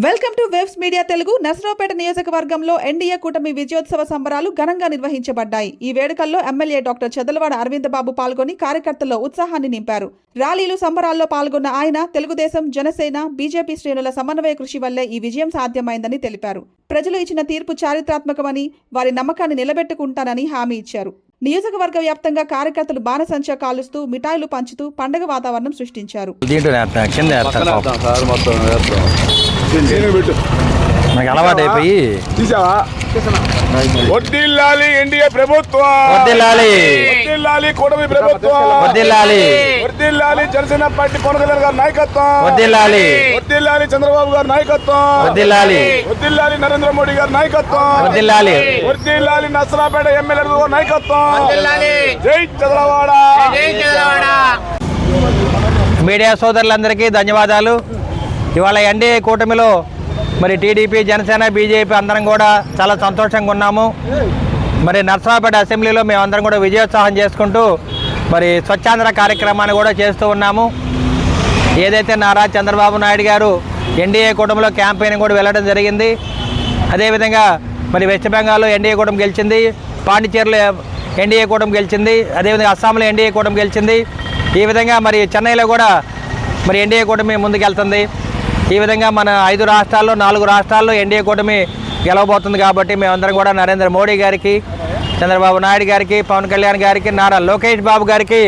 Welcome to webs media Telugu. Narasaraopet నియోజకవర్గంలో NDA కూటమి విజయోత్సవ సంబరాలు ఘనంగా నిర్వహించబడ్డాయి. ఈ వేడుకల్లో ఎమ్మెల్యే డాక్టర్ చెదలవాడ అరవింద్ బాబు పాల్గొని కార్యకర్తల్లో ఉత్సాహాన్ని నింపారు. ర్యాలీలు, సంబరాల్లో పాల్గొన్న ఆయన తెలుగుదేశం, జనసేన, బీజేపీ శ్రేణుల సమన్వయ కృషి వల్లే ఈ విజయం సాధ్యమైందని తెలిపారు. ప్రజలు ఇచ్చిన తీర్పు చారిత్రాత్మకమని, వారి నమ్మకాన్ని నిలబెట్టుకుంటానని హామీ ఇచ్చారు. నియోజకవర్గ వ్యాప్తంగా కార్యకర్తలు బాణసంచా కాలుస్తూ, మిఠాయిలు పంచుతూ పండుగ వాతావరణం సృష్టించారు. నాకు అలవాటు అయిపోయి వర్ధిల్లాలి ఎన్డీఏ ప్రభుత్వం, వర్ధిల్లాలి కూటమి ప్రభుత్వం, వర్ధిల్లాలి జనసేన పార్టీ పవన్ కళ్యాణ్ గారి నాయకత్వం, వర్ధిల్లాలి చంద్రబాబు గారి నాయకత్వం, వర్ధిల్లాలి నరేంద్ర మోడీ గారి నాయకత్వం, వర్ధిల్లాలి నర్సరావుపేట ఎమ్మెల్యే గారి నాయకత్వం. జై చంద్రవాడ. మీడియా సోదరులందరికీ ధన్యవాదాలు. ఇవాళ ఎన్డీఏ కూటమిలో మరి టీడీపీ, జనసేన, బీజేపీ అందరం కూడా చాలా సంతోషంగా ఉన్నాము. మరి నర్సరావుపేట అసెంబ్లీలో మేమందరం కూడా విజయోత్సాహం చేసుకుంటూ మరి స్వచ్ఛాంధ్ర కార్యక్రమాన్ని కూడా చేస్తూ ఉన్నాము. ఏదైతే నారా చంద్రబాబు నాయుడు గారు ఎన్డీఏ కూటమిలో క్యాంపెయిన్ కూడా వెళ్ళడం జరిగింది. అదేవిధంగా మరి వెస్ట్ బెంగాల్లో ఎన్డీఏ కూటమి గెలిచింది, పాండిచేరిలో ఎన్డీఏ కూటమి గెలిచింది, అదేవిధంగా అస్సాంలో ఎన్డీఏ కూటమి గెలిచింది. ఈ విధంగా మరి చెన్నైలో కూడా మరి ఎన్డీఏ కూటమి ముందుకెళ్తుంది. ఈ విధంగా మన 5 రాష్ట్రాల్లో 4 రాష్ట్రాల్లో ఎన్డీఏ కూటమి గెలవబోతుంది. కాబట్టి మేమందరం కూడా నరేంద్ర మోడీ గారికి, చంద్రబాబు నాయుడు గారికి, పవన్ కళ్యాణ్ గారికి, నారా లోకేష్ బాబు గారికి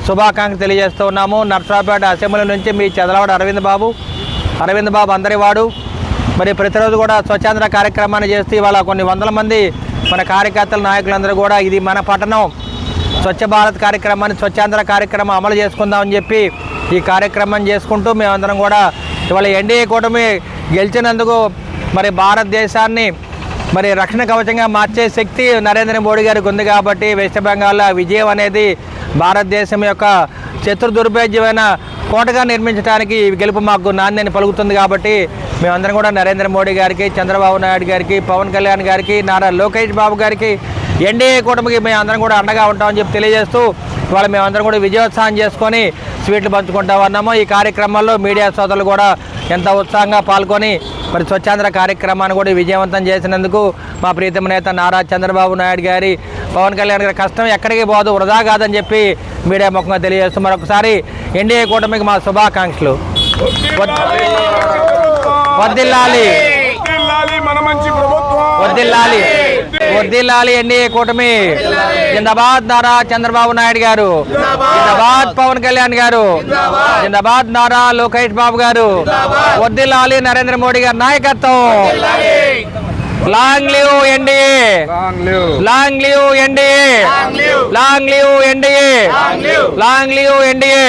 శుభాకాంక్షలు తెలియజేస్తూ ఉన్నాము. నర్సరావుపేట అసెంబ్లీ నుంచి మీ చెదలవాడ అరవింద్ బాబు అందరి వాడు. మరి ప్రతిరోజు కూడా స్వచ్ఛాంధ్ర కార్యక్రమాన్ని చేస్తూ ఇవాళ కొన్ని వందల మంది మన కార్యకర్తల నాయకులందరూ కూడా ఇది మన పట్టణం, స్వచ్ఛ భారత్ కార్యక్రమాన్ని, స్వచ్ఛాంధ్ర కార్యక్రమం అమలు చేసుకుందామని చెప్పి ఈ కార్యక్రమం చేసుకుంటూ మేమందరం కూడా ఇవాళ ఎన్డీఏ కూటమి గెలిచినందుకు మరి భారతదేశాన్ని మరి రక్షణ కవచంగా మార్చే శక్తి నరేంద్ర మోడీ గారికి ఉంది. కాబట్టి వెస్ట్ బెంగాల్లో విజయం అనేది భారతదేశం యొక్క శత్రు దుర్భేద్యమైన కోటగా నిర్మించడానికి గెలుపు మాకు నాణ్యని పలుకుతుంది. కాబట్టి మేమందరం కూడా నరేంద్ర మోడీ గారికి, చంద్రబాబు నాయుడు గారికి, పవన్ కళ్యాణ్ గారికి, నారా లోకేష్ బాబు గారికి, ఎన్డీఏ కూటమికి మేమందరం కూడా అండగా ఉంటామని చెప్పి తెలియజేస్తూ ఇవాళ మేమందరం కూడా విజయోత్సాహం చేసుకొని స్వీట్లు పంచుకుంటా ఉన్నాము. ఈ కార్యక్రమంలో మీడియా సోదరులు కూడా ఎంత ఉత్సాహంగా పాల్గొని మరి స్వచ్ఛాంధ్ర కార్యక్రమాన్ని కూడా విజయవంతం చేసినందుకు మా ప్రీతమ నేత నారా చంద్రబాబు నాయుడు గారి, పవన్ కళ్యాణ్ గారి కష్టం ఎక్కడికి పోదు, వృధా కాదని చెప్పి మీడియా ముఖంగా తెలియజేస్తూ మరొకసారి ఎన్డీఏ కూటమికి మా శుభాకాంక్షలు. వర్ధిల్లాలి, వర్ధిల్లాలి ఎన్డీఏ కూటమి. జిందాబాద్ నారా చంద్రబాబు నాయుడు గారు, జిందాబాద్ పవన్ కళ్యాణ్ గారు, జిందాబాద్ నారా లోకేష్ బాబు గారు, వర్ధిల్లాలి నరేంద్ర మోడీ గారి నాయకత్వం. Long live NDA, long live NDA, long live NDA, long live NDA.